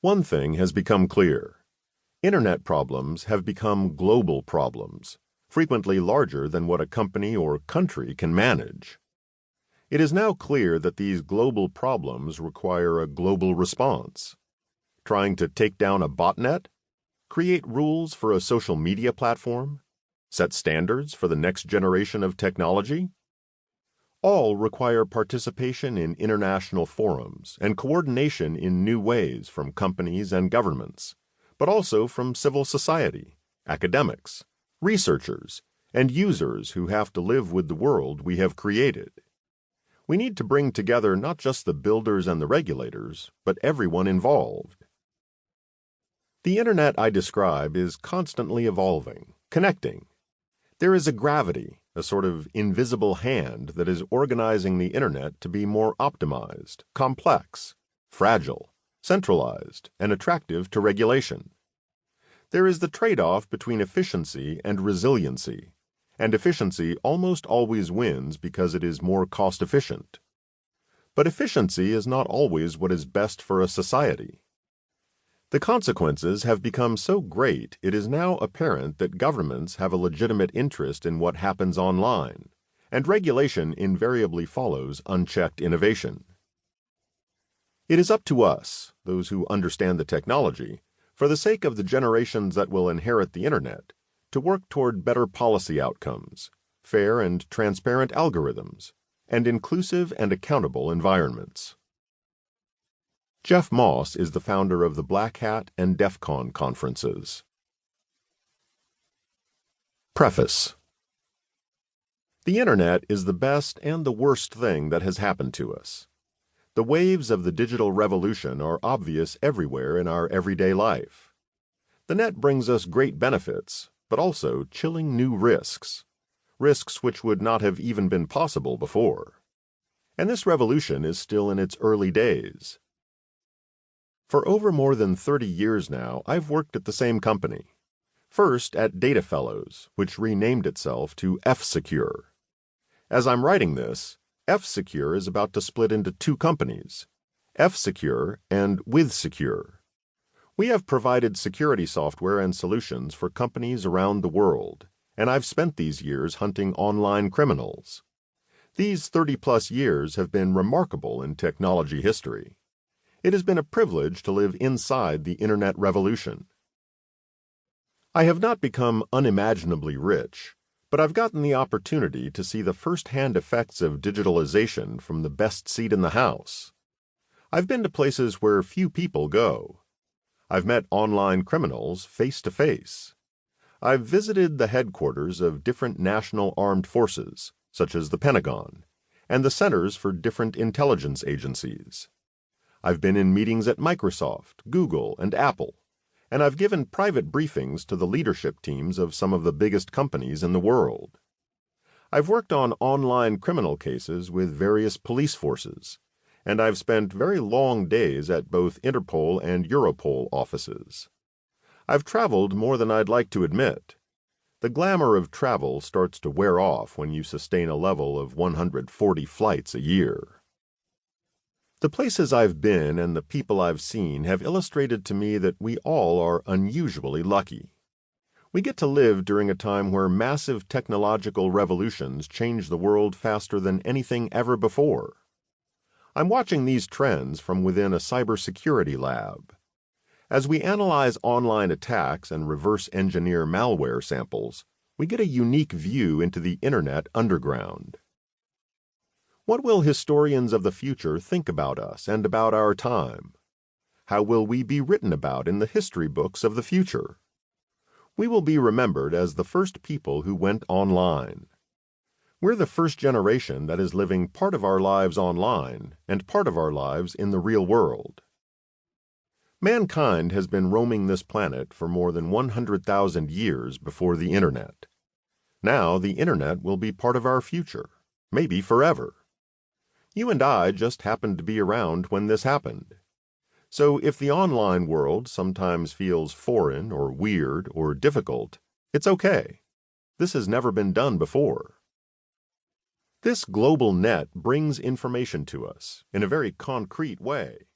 One thing has become clear. Internet problems have become global problems, frequently larger than what a company or country can manage. It is now clear that these global problems require a global response. Trying to take down a botnet? Create rules for a social media platform? Set standards for the next generation of technology? All require participation in international forums and coordination in new ways from companies and governments, but also from civil society, academics, researchers, and users who have to live with the world we have created. We need to bring together not just the builders and the regulators, but everyone involved. The Internet I describe is constantly evolving, connecting. There is a gravity, a sort of invisible hand that is organizing the Internet to be more optimized, complex, fragile, centralized, and attractive to regulation. There is the trade-off between efficiency and resiliency, and efficiency almost always wins because it is more cost-efficient. But efficiency is not always what is best for a society. The consequences have become so great it is now apparent that governments have a legitimate interest in what happens online, and regulation invariably follows unchecked innovation. It is up to us, those who understand the technology, for the sake of the generations that will inherit the Internet, to work toward better policy outcomes, fair and transparent algorithms, and inclusive and accountable environments. Jeff Moss is the founder of the Black Hat and DEF CON conferences. Preface. The Internet is the best and the worst thing that has happened to us. The waves of the digital revolution are obvious everywhere in our everyday life. The net brings us great benefits, but also chilling new risks which would not have even been possible before. And this revolution is still in its early days. For over more than 30 years now, I've worked at the same company. First at Data Fellows, which renamed itself to F-Secure. As I'm writing this, F-Secure is about to split into two companies, F-Secure and WithSecure. We have provided security software and solutions for companies around the world, and I've spent these years hunting online criminals. These 30-plus years have been remarkable in technology history. It has been a privilege to live inside the Internet revolution. I have not become unimaginably rich, but I've gotten the opportunity to see the first-hand effects of digitalization from the best seat in the house. I've been to places where few people go. I've met online criminals face to face. I've visited the headquarters of different national armed forces, such as the Pentagon, and the centers for different intelligence agencies. I've been in meetings at Microsoft, Google, and Apple, and I've given private briefings to the leadership teams of some of the biggest companies in the world. I've worked on online criminal cases with various police forces, and I've spent very long days at both Interpol and Europol offices. I've traveled more than I'd like to admit. The glamour of travel starts to wear off when you sustain a level of 140 flights a year. The places I've been and the people I've seen have illustrated to me that we all are unusually lucky. We get to live during a time where massive technological revolutions change the world faster than anything ever before. I'm watching these trends from within a cybersecurity lab. As we analyze online attacks and reverse engineer malware samples, we get a unique view into the Internet underground. What will historians of the future think about us and about our time? How will we be written about in the history books of the future? We will be remembered as the first people who went online. We're the first generation that is living part of our lives online and part of our lives in the real world. Mankind has been roaming this planet for more than 100,000 years before the Internet. Now the Internet will be part of our future, maybe forever. You and I just happened to be around when this happened. So if the online world sometimes feels foreign or weird or difficult, it's okay. This has never been done before. This global net brings information to us in a very concrete way.